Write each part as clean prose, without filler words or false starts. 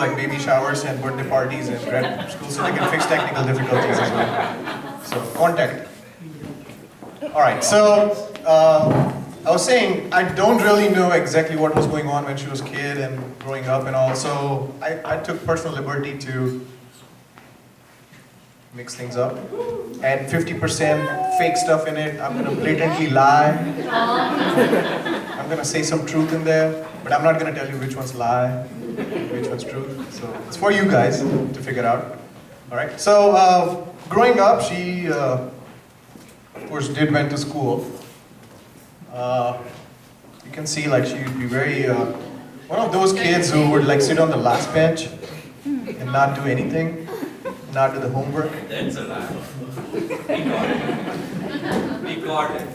like baby showers and birthday parties and grad school, so they can fix technical difficulties as well. So contact. All right, so I was saying I don't really know exactly what was going on when she was a kid and growing up and all, so I took personal liberty to mix things up, add 50% fake stuff in it. I'm gonna blatantly lie. I'm gonna say some truth in there, but I'm not gonna tell you which one's lie, which one's truth. So it's for you guys to figure out. All right. So growing up, she of course went to school. You can see like she'd be very one of those kids who would like sit on the last bench and not do anything. Not do the homework. That's a lie. We got it.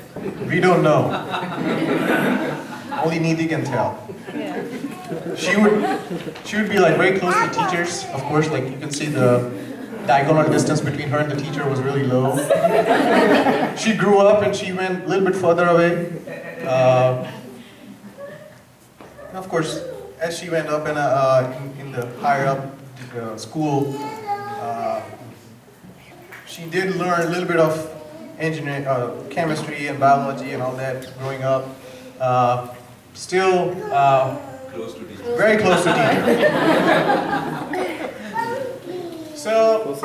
We don't know. Only Nidhi can tell. She would be like very close to teachers. Of course, like you can see the diagonal distance between her and the teacher was really low. She grew up and she went a little bit further away. Of course, as she went up in the higher up school. She did learn a little bit of engineering, chemistry and biology and all that growing up. Still very close to teacher. So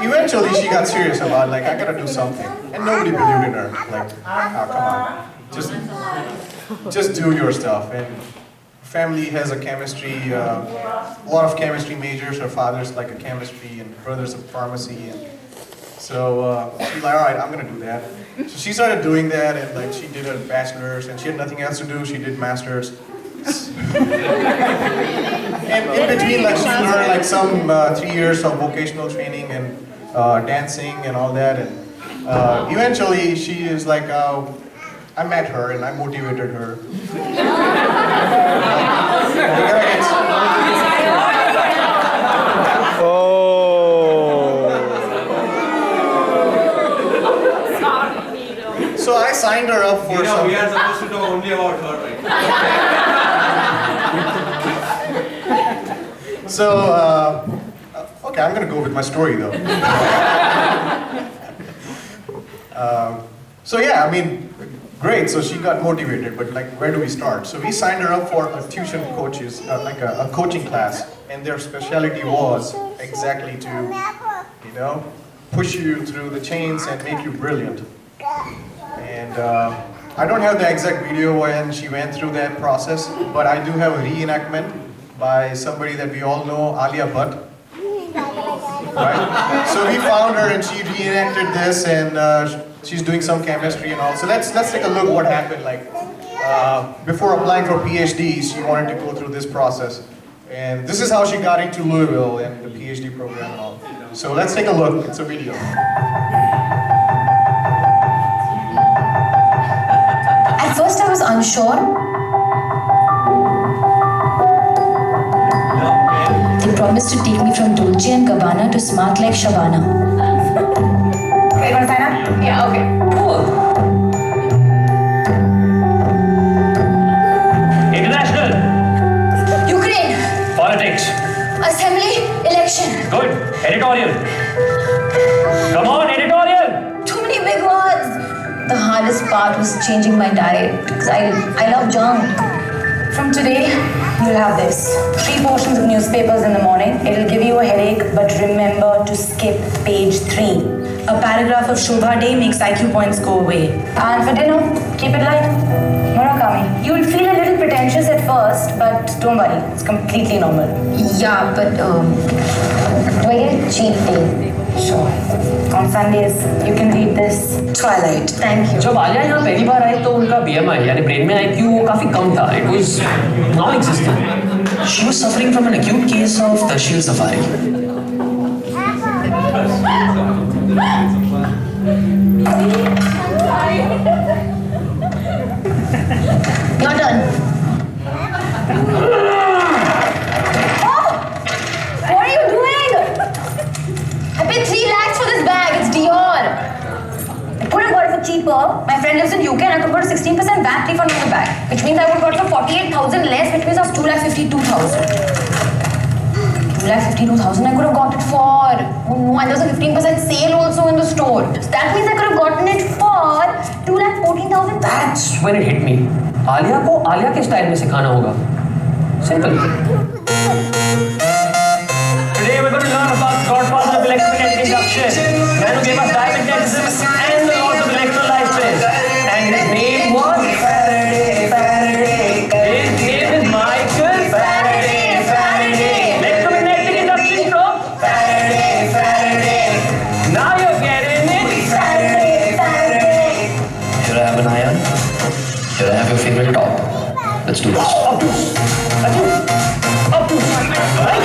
eventually she got serious about like I gotta do something, and nobody believed in her. Like, oh, come on, just do your stuff. And family has a chemistry, a lot of chemistry majors. Her father's like a chemistry and brother's a pharmacy. And so she's like, all right, I'm gonna do that. So she started doing that, and like she did her bachelor's, and she had nothing else to do. She did master's. And in between, like she learned like some 3 years of vocational training and dancing and all that. And eventually, she is like. I met her and I motivated her. So I signed her up for some. We are supposed to know only about her, right? So, okay, I'm gonna go with my story though. So yeah, I mean, great, so she got motivated, but like, where do we start? So we signed her up for a tuition coaches, like a coaching class, and their specialty was exactly to, you know, push you through the chains and make you brilliant. And I don't have the exact video when she went through that process, but I do have a reenactment by somebody that we all know, Alia Bhatt. Right? So we found her and she reenacted this, and she's doing some chemistry and all. So let's take a look what happened. Like before applying for PhD, she wanted to go through this process, and this is how she got into Louisville and the PhD program and all. So let's take a look. It's a video. At first, I was unsure. They promised to take me from Dolce & Gabbana to smart like Shabana. Okay, you want to sign up? Yeah, okay. Cool. International. Ukraine. Politics. Assembly. Election. Good. Editorial. Come on, editorial. Too many big words. The hardest part was changing my diet because I love junk. From today, you'll have this. 3 portions of newspapers in the morning. It'll give you a headache, but remember to skip page 3. A paragraph of Shobha Day makes IQ points go away. And for dinner, keep it light. Murakami. You'll feel a little pretentious at first, but don't worry, it's completely normal. Yeah, but do I get a cheat day? Sure. On Sundays, you can read this. Twilight. Thank you. जब आलिया यहाँ पहली बार आई तो उनका BMI यानी brain में IQ वो काफी कम था. It was non-existent. She was suffering from an acute case of tertial safari. Your turn. What are you doing? I paid 3 lakhs for this bag. It's Dior. I could have got it for cheaper. My friend lives in UK and I could got a 16% VAT refund on the bag, which means I would got for 48,000 less, which means I was 2,52,000. 2,52,000 I could have got it for. Oh no, and there was a 15% sale also in the store. So that means I could have gotten it for 2,14,000. That's when it hit me. Alia को आलिया के style में सिखाना होगा. Simple. Today we're going to learn about the godfather of electromagnetic induction, man who gave us diamagnetism and the laws of electrolysis. And his name was Faraday. His name is Michael Faraday. Electromagnetic induction from Faraday. Now you're getting it. Faraday. Should I have an iron? Should I have your favorite top? Let's do this. Up to. Right?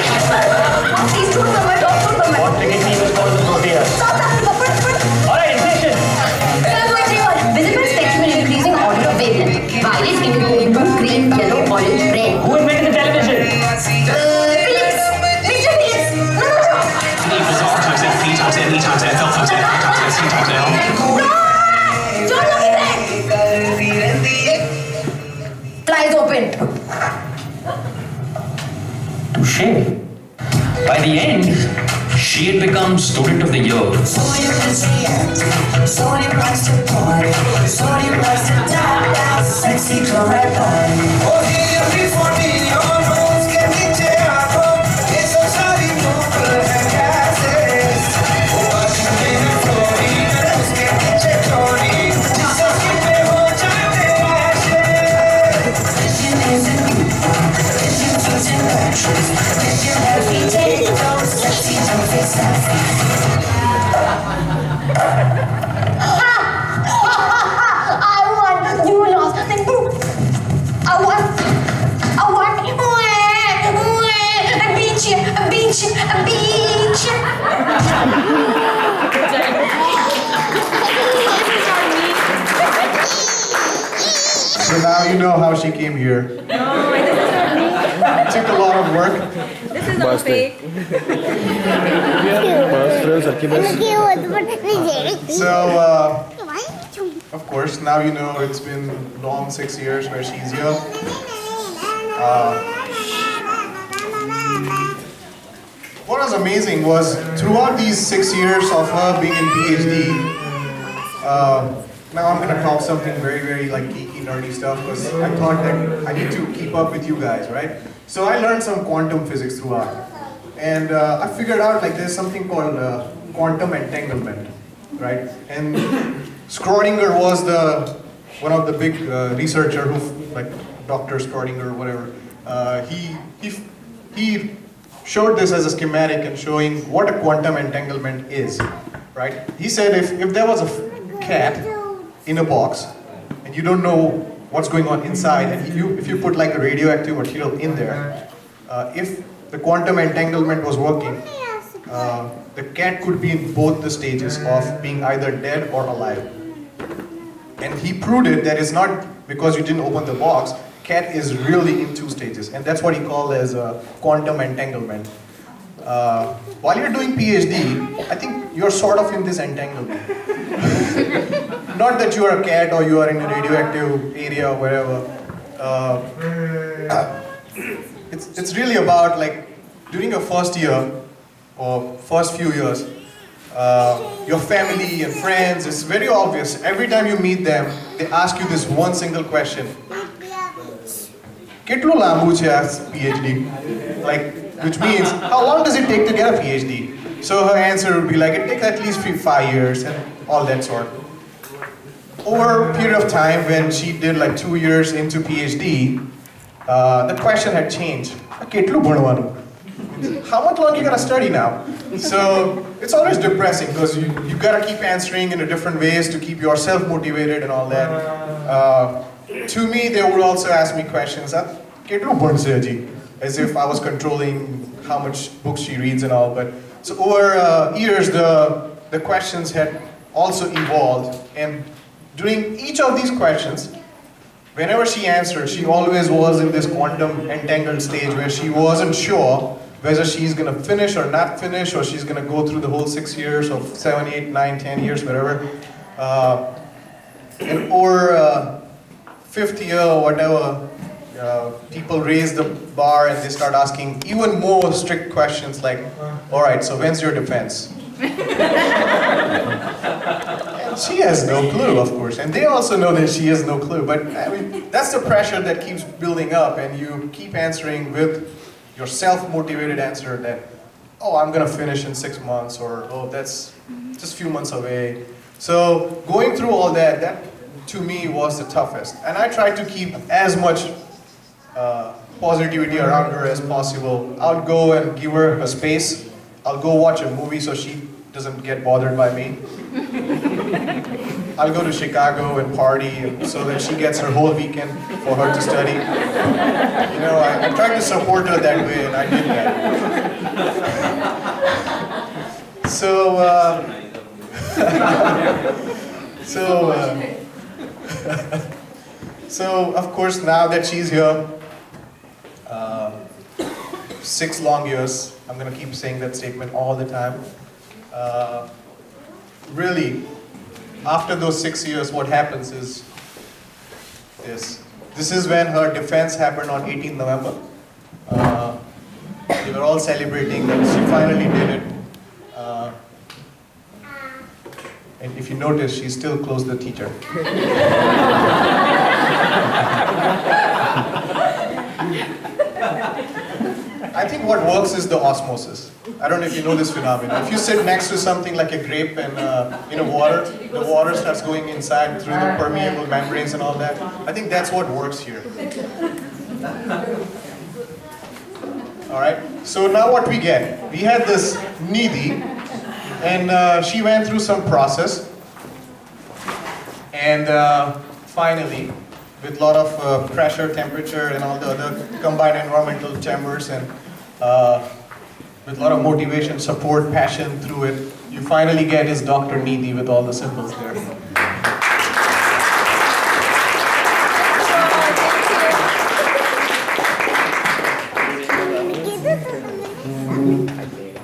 Please don't come my dog, don't come my What cricket team is called the Proteas? South Africa, Alright, ignition. Visible spectrum in increasing order of wavelength. Violet, indigo, blue, green, yellow, orange, red. Who invented the television? Philips. Mr. Philips. No. E equals R times F, P times N, E times F, L times F, I times S, C times L. Don't look at that. Flies open. Touché. By the end, she had become student of the year. Sodium is react, sodium likes to party, sodium likes to die out, sexy chloride party. Oh, helium 340, your bones can be terrible. It's a sorry number and gases. Oh, oxygen and fluorine, and those can be chlorine. Jesus, keep me home, giant ashes. Vision isn't you, vision feeds in batteries. Vision every day, those sexy perfect selfies. I won. You lost. Then boom. I won. I beat you. So now you know how she came here. No, this is not me. It took a lot of work. This is not fake. So, of course, now you know it's been long 6 years where she's here. What was amazing was throughout these 6 years of her being in PhD, now I'm gonna talk something very, very like geeky, nerdy stuff because I thought that I need to keep up with you guys, right? So I learned some quantum physics throughout, and I figured out like there's something called quantum entanglement, right? And Schrödinger was one of the big researcher who, like Dr. Schrödinger or whatever. He showed this as a schematic and showing what a quantum entanglement is, right? He said if there was a cat in a box and you don't know what's going on inside, and if you put like a radioactive material in there, if the quantum entanglement was working, the cat could be in both the stages of being either dead or alive. And he proved it that it's not because you didn't open the box, cat is really in two stages, and that's what he called as a quantum entanglement. While you're doing PhD, I think you're sort of in this entanglement. Not that you are a cat or you are in a radioactive area or wherever. It's really about like during your first year or first few years, your family and friends, it's very obvious. Every time you meet them, they ask you this one single question. Ketlu lambu chhe PhD? Like, which means, how long does it take to get a PhD? So her answer would be like, it takes at least 5 years and all that sort. Over a period of time when she did like 2 years into PhD, the question had changed. Ketlu bhanwanu? How much longer you gotta study now? So it's always depressing because you gotta keep answering in a different ways to keep yourself motivated and all that. To me, they would also ask me questions, as if I was controlling how much books she reads and all. But so over years, the questions had also evolved, and during each of these questions, whenever she answered, she always was in this quantum entangled stage where she wasn't sure whether she's gonna finish or not finish, or she's gonna go through the whole 6 years or 7, 8, 9, 10 years, whatever. And over 5th year or whatever, people raise the bar and they start asking even more strict questions like, all right, so when's your defense? And she has no clue, of course, and they also know that she has no clue, but I mean, that's the pressure that keeps building up, and you keep answering with your self-motivated answer that, oh, I'm gonna finish in 6 months, or oh, that's just a few months away. So going through all that, that to me was the toughest, and I tried to keep as much positivity around her as possible. I'll go and give her a space. I'll go watch a movie so she doesn't get bothered by me. I'll go to Chicago and party so that she gets her whole weekend for her to study. You know, I tried to support her that way, and I did that. So, so of course, now that she's here, 6 long years, I'm gonna keep saying that statement all the time. Really, after those 6 years, what happens is this. This is when her defense happened on 18th November. They were all celebrating that she finally did it. And if you notice, she's still close to the teacher. I think what works is the osmosis. I don't know if you know this phenomenon. If you sit next to something like a grape and in a water, the water starts going inside through the permeable membranes and all that. I think that's what works here. All right. So now what we get? We had this Nidhi, and she went through some process, and finally, with a lot of pressure, temperature, and all the other combined environmental chambers, and with a lot of motivation, support, passion through it, you finally get his Dr. Nidhi with all the symbols there.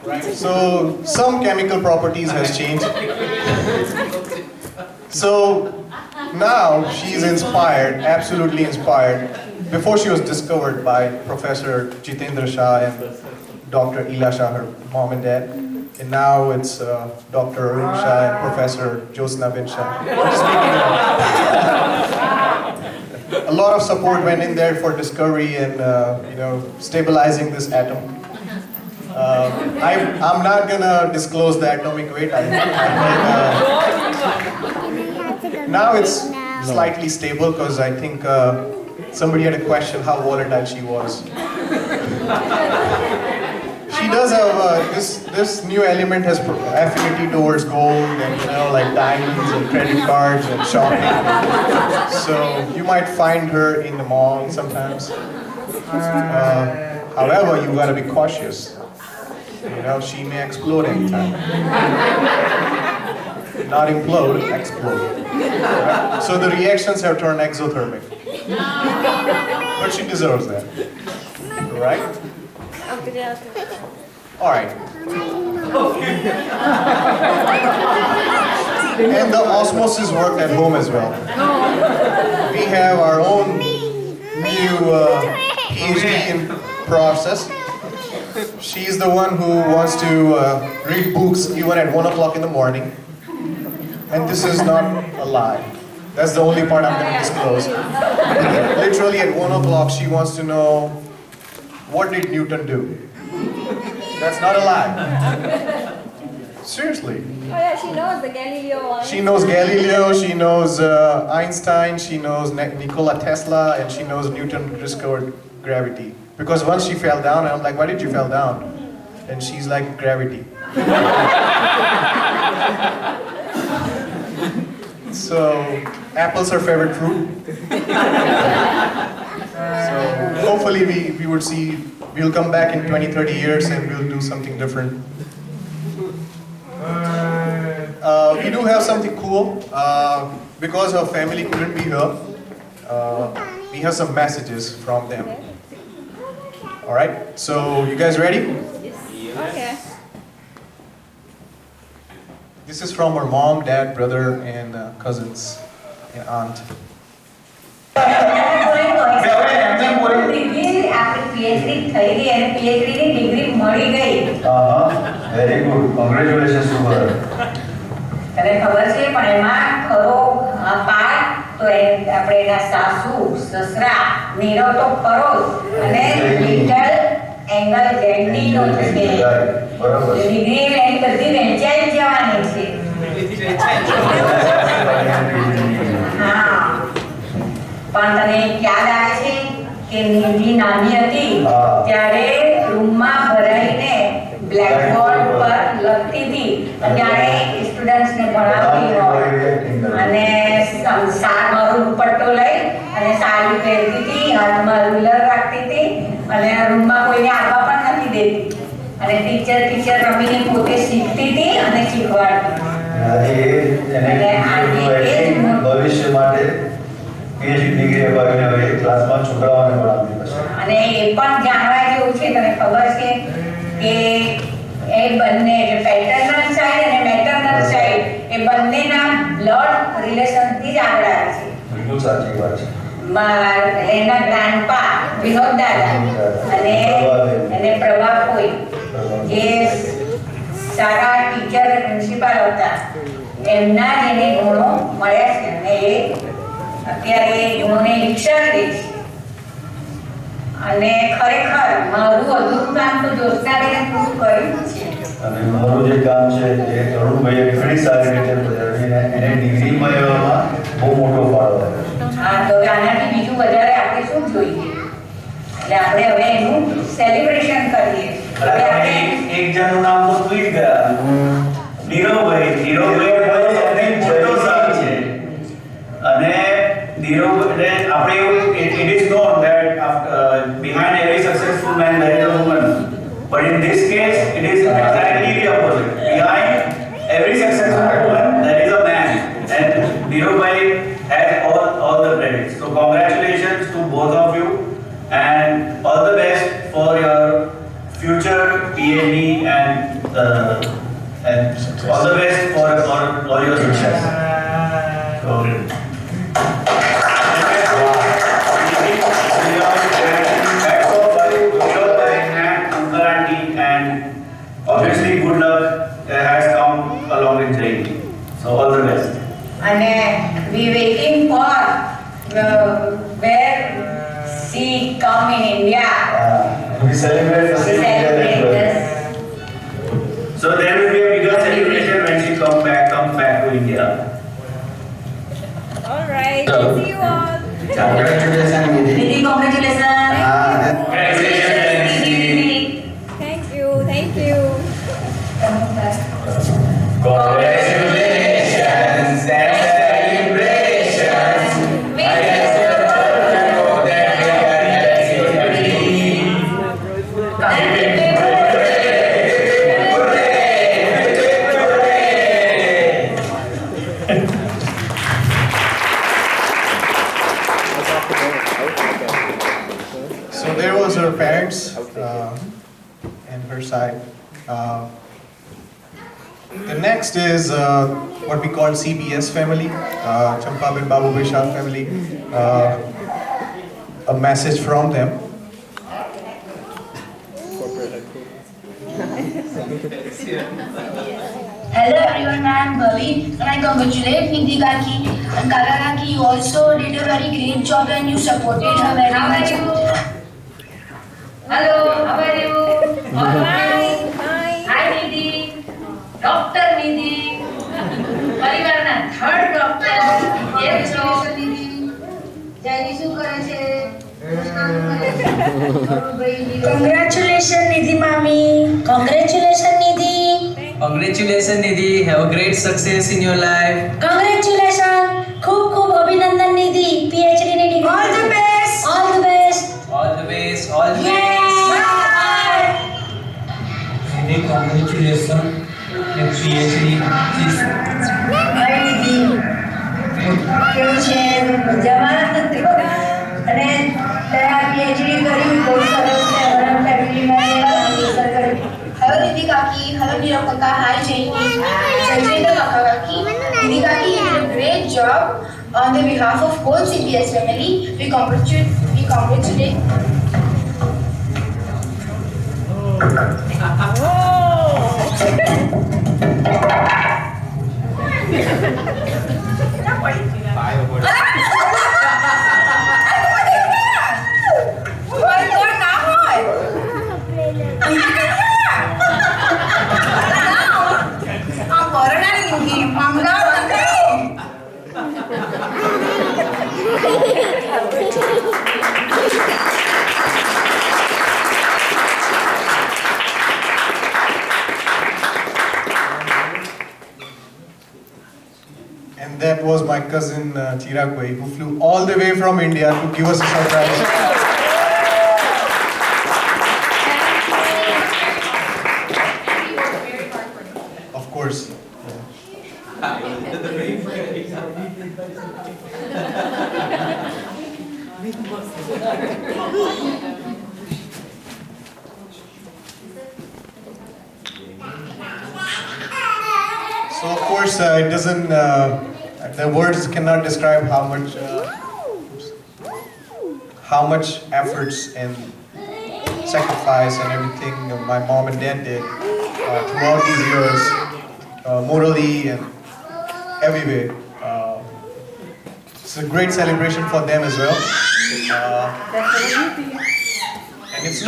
Right, so some chemical properties has changed. So now she's inspired, absolutely inspired. Before she was discovered by Professor Jitendra Shah and Dr. Ila Shah, her mom and dad. And now it's Dr. Arun Shah and Professor Josna bin Shah. A lot of support went in there for discovery and you know, stabilizing this atom. I'm not gonna disclose the atomic weight. Now it's slightly stable because I think somebody had a question how volatile she was. She does have this new element has affinity towards gold and like diamonds and credit cards and shopping. So you might find her in the mall sometimes. However, you gotta be cautious. She may explode anytime. Not implode, explode. So the reactions have turned exothermic. But she deserves that. Right? Alright. And the osmosis worked at home as well. We have our own new PhD in process. She's the one who wants to read books even at 1 o'clock in the morning. And this is not a lie. That's the only part I'm going to disclose. Literally at 1 o'clock she wants to know, what did Newton do? That's not a lie. Seriously. Oh yeah, she knows the Galileo one. She knows Galileo, she knows Einstein, she knows Nikola Tesla, and she knows Newton discovered gravity. Because once she fell down, I'm like, why did you fall down? And she's like, gravity. So, apples are favorite fruit. So, hopefully we'll come back in 20, 30 years and we'll do something different. We do have something cool. Because her family couldn't be here, we have some messages from them. Alright, so you guys ready? Okay. This is from her mom, dad, brother, and cousins and aunt. નહીં બોલી. Degree આપણી PhD થઈ ગઈ અને PhD ની degree મળી ગઈ. Very good, congratulation super. તને ખબર છે પણ એમાં ખરો પાઠ તો આપણે એના સાસુ સસરા નીરવ તો ખરો જ અને લિટલ એંગલ જેન્ડી નો છે. બરોબર. ડિગ્રી એની બધી વહેંચાઈ જવાની છે. હા પણ તને યાદ આવે છે કે નિધિ નાની હતી ત્યારે રૂમમાં ભરાઈને બ્લેકબોર્ડ પર લખતી હતી ત્યારે સ્ટુડન્ટ્સને ભણાવતી હોય અને મારો દુપટ્ટો લઈ અને સાડી પહેરતી હતી, હાથમાં રૂલર રાખતી હતી અને રૂમમાં કોઈને આવવા પણ નથી દેતી અને ટીચર રમીને પોતે શીખતી હતી અને શીખવાડતી. ભવિષ્ય માટે પીએચડી ડિગ્રી અપાવીને હવે ક્લાસમાં છોકરાઓને ભણાવતી હશે. અને એ પણ જાણવા જેવું છે, તને ખબર છે કે એ બંને એટલે પેટર્નલ સાઈડ અને મેટર્નલ સાઈડ એ બંનેના બ્લડ રિલેશનથી જ આગળ આવે છે. બિલકુલ સાચી વાત છે. એના ગ્રાન્ડપા વિનોદ દાદા અને એને પ્રભાવ કોઈ જે સારા ટીચર પ્રિન્સિપાલ હતા એમના જ એને ગુણો મળ્યા છે અને એ અત્યારે એ ગુણોને વિકસાવી દે છે. અને ખરેખર મારું અધૂરું કામ તો જોશનાબેને પૂરું કર્યું છે. અને મારું જે કામ છે એ અરુણભાઈએ ઘણી સારી રીતે બજાવીને એને ડિગ્રી મેળવવામાં બહુ મોટો ફાળો આપ્યો છે. હા તો આનાથી બીજું વધારે આપણે શું જોઈએ? એટલે આપણે હવે એનું સેલિબ્રેશન કરીએ. હવે આપણે એક જણનું નામ તો ભૂલી જ ગયા. નીરવભાઈ સૌથી મોટો સાર છે અને નીરવ એટલે આપણે એવું it is known that behind every successful man there is a woman, but in this case it is exactly the opposite. Behind every successful woman there is a man, and Neeraj has all the credit. So congratulations to both of you and all the best for your future PhD and all the best for all your success. So, and obviously good luck has come along with training. So all the best. અને we waiting for where she come in India. We celebrate Celebrate. So there will be a bigger celebration when she comes back to India. All right. See you all. Congratulations, Nidhi. Nidhi, congratulations. Congratulations, Nidhi. Thank you. Thank you. Congratulations and celebrations. I guess you know that we are So there was her parents and her side. The next is what we call CBS family, Champa bin Babu Shah family. A message from them. Hello everyone, I am Bhavi and I congratulate Nidhi Kaki and Kaka Kaki. You also did a very great job and you supported her very much. Hello, how are you? All right. Hi. Hi Nidhi. Dr. Nidhi. પરિવારના third doctor કેમ છો? જયની શું કરે છે? Congratulations Nidhi Mami. Congratulations Nidhi. Congratulations Nidhi, have a great success in your life. Congratulations. खूब खूब अभिनंदन निधि PhD ने degree. All the best. All the best. All the best, all the best. Bye. Nidhi, congratulations with PhD. હાય નિધિ. કેવું છે? મજામાં? અને ત્યાં PhD કર્યું બહુ સરસ છે. અમારા ફેમિલીમાં અસર કરી. Hello Nidhi Kaki. Hello Nirav Kaka. Hi Jaini. Sanjayita Kaka Kaki. Nidhi Kaki, you did a great job on the behalf of whole CPS family. We we congratulate. And that was my cousin Chirakwai, who flew all the way from India to give us a surprise. Of course. So of course it doesn't, the words cannot describe how much efforts and sacrifice and everything my mom and dad did throughout these years, morally and every way. It's a great celebration for them as well. And it's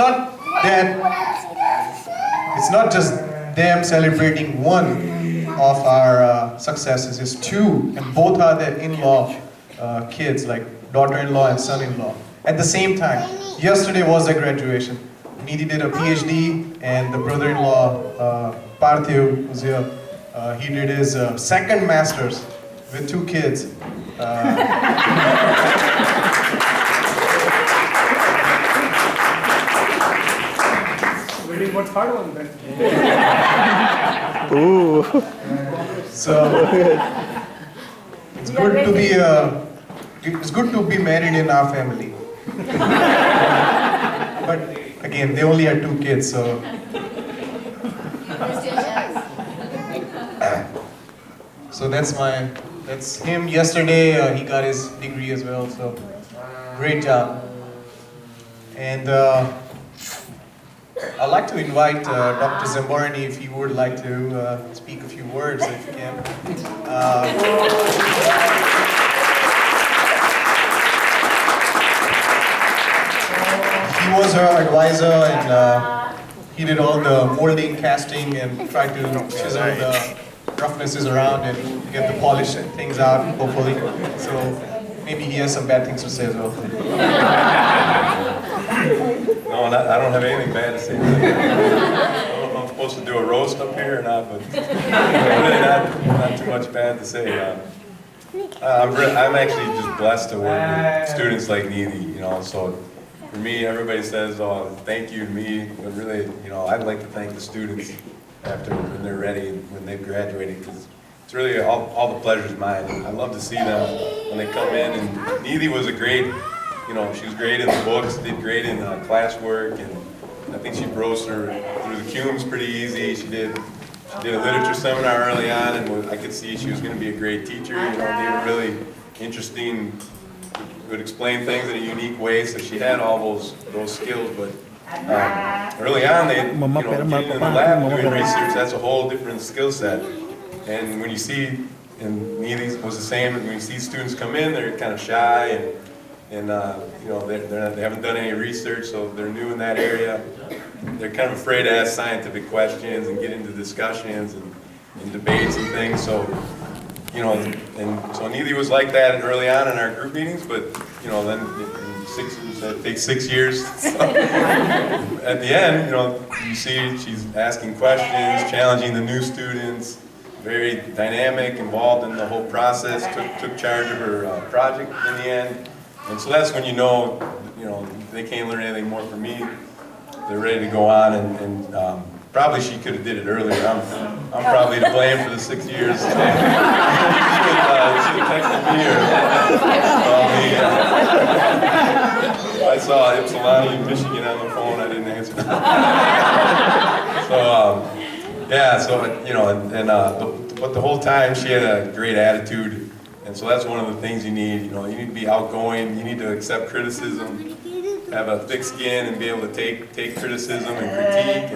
not just them celebrating one of our successes, it's two, and both are their in-law kids, like daughter-in-law and son-in-law. At the same time, yesterday was their graduation. Nidhi did a PhD, and the brother-in-law, Parthiv, who's here, he did his second master's with two kids. What hard one then? Ooh. So it's good to be married in our family. But again, they only had two kids, so. So that's him. Yesterday he got his degree as well. So great job. And I'd like to invite Dr. Zamborani if he would like to speak a few words, if you can. He was her advisor, and he did all the molding, casting, and tried to chisel the roughnesses around and get the polished things out, hopefully. So maybe he has some bad things to say as well. No, I don't have anything bad to say. I don't know if I'm supposed to do a roast up here or not, but really not too much bad to say. I'm actually just blessed to work with students like Nidhi, you know. So for me, everybody says, "Oh, thank you" to me, but really, you know, I'd like to thank the students after when they're ready, when they've graduated, because it's really all the pleasure's mine. I love to see them when they come in. And Nidhi was a great. You know, she was great in the books, did great in classwork, and I think she rose through the cumes pretty easy. She did a literature seminar early on, and I could see she was going to be a great teacher. You know, they were really interesting, would explain things in a unique way. So she had all those skills, but early on, they getting in the lab doing research. That's a whole different skill set. And when you see, and Nidhi was the same. When you see students come in, they're kind of shy and you know, they haven't done any research, so they're new in that area. They're kind of afraid to ask scientific questions and get into discussions and debates and things. So, you know, and so Nidhi was like that early on in our group meetings, but you know, then it takes 6 years. So, at the end, you know, you see she's asking questions, challenging the new students, very dynamic, involved in the whole process. Took charge of her project in the end. And so that's when you know, they can't learn anything more from me. They're ready to go on, and probably she could have did it earlier. I'm probably to blame for the 6 years. She should have texted me or called me. I saw Ypsilanti in Michigan on the phone. I didn't answer. So yeah, so you know, but the whole time she had a great attitude. And so that's one of the things you need. You know, you need to be outgoing. You need to accept criticism. have a thick skin and be able to take criticism and critique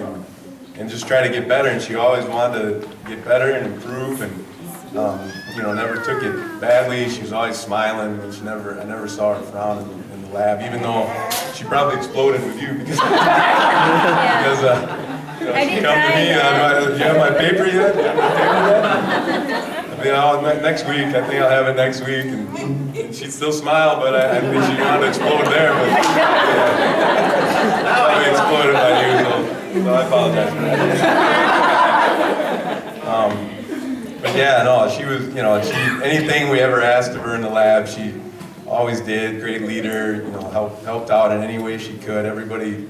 and just try to get better. And she always wanted to get better and improve, and never took it badly. She was always smiling, and I never saw her frown in the lab, even though she probably exploded with you because she come to me and do you have my paper yet? Next week, I think I'll have it next week, and she'd still smile, but I think she wanted to explode there, but probably exploded by you, so I apologize for that. But yeah, no, she was, anything we ever asked of her in the lab, she always did. Great leader, helped out in any way she could. Everybody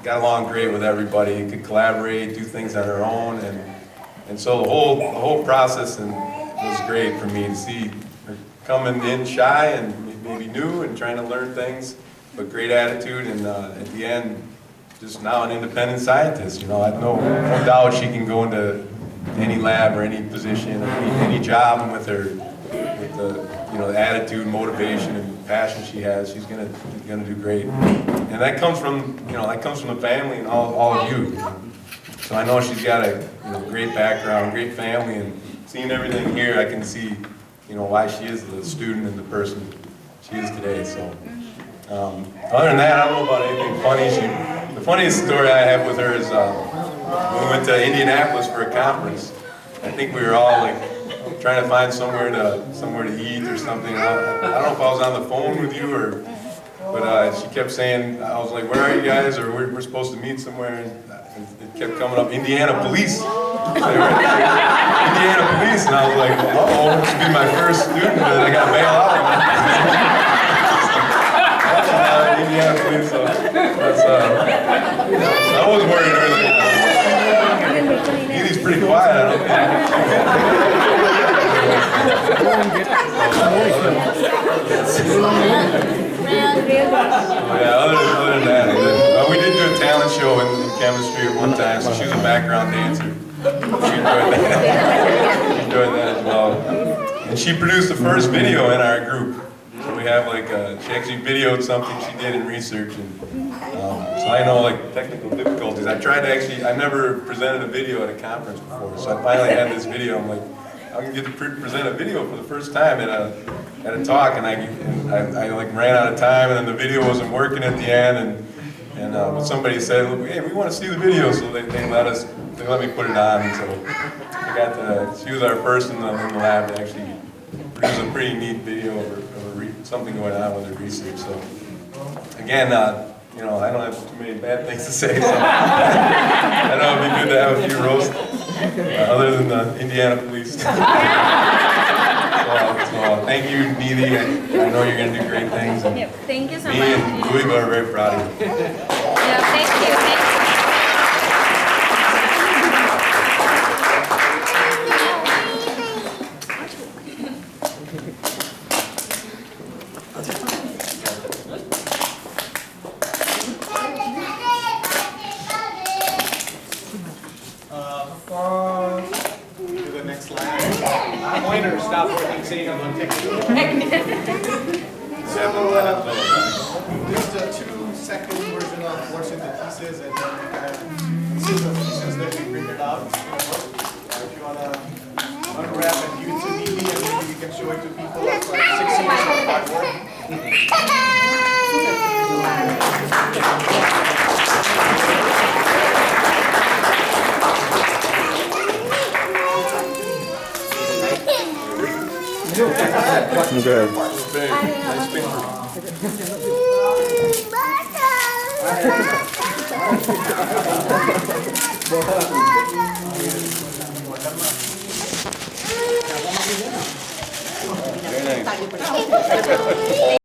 got along great with everybody, could collaborate, do things on her own, and so the whole process was great for me to see her coming in shy and maybe new and trying to learn things, but great attitude, and at the end, just now an independent scientist. I have no doubt she can go into any lab or any position or any job with the attitude, motivation, and passion she has. She's gonna do great, and that comes from the family and all of you. So I know she's got a great background, great family, and seeing everything here, I can see why she is the student and the person she is today. So other than that, I don't know about anything funny. The funniest story I have with her is when we went to Indianapolis for a conference. I think we were all trying to find somewhere to eat or something. I don't know if I was on the phone with you but she kept saying, I was like, where are you guys? Or we're supposed to meet somewhere, and it kept coming up, Indiana Police. So they were, Indiana Police, and I was like, uh-oh, this will be my first student that I got to bail out of. Indiana Police, so that's, I was worried earlier. Nidhi's pretty quiet, I don't think. Other than that, we did do a talent show in chemistry at one time, so she was a background dancer. She enjoyed that as well. And she produced the first video in our group. So we have she actually videoed something she did in research, and so I know technical difficulties. I never presented a video at a conference before, so I finally had this video. I'm like, I'm gonna get to present a video for the first time at a talk, and I ran out of time, and then the video wasn't working at the end, and somebody said, hey, we want to see the video, so they let me put it on, and so she was our first in the lab to actually produce a pretty neat video of something going on with her research. So again, I don't have too many bad things to say, so I know it'd be good to have a few roasts, other than the Indiana Police. So thank you, Nidhi. I know you're going to do great things. And thank you so much. Me and Louis are very proud of you. Yeah, thank you. To the next line. Pointer, stop working, saying I'm on technical. So, just a 2-second version of what's in the thesis, and then we can see the thesis that we printed out. If you want to unwrap and give it to Nidhi, and maybe we can show it to people like 6 years of hard work. Good. Nice paper. Very nice.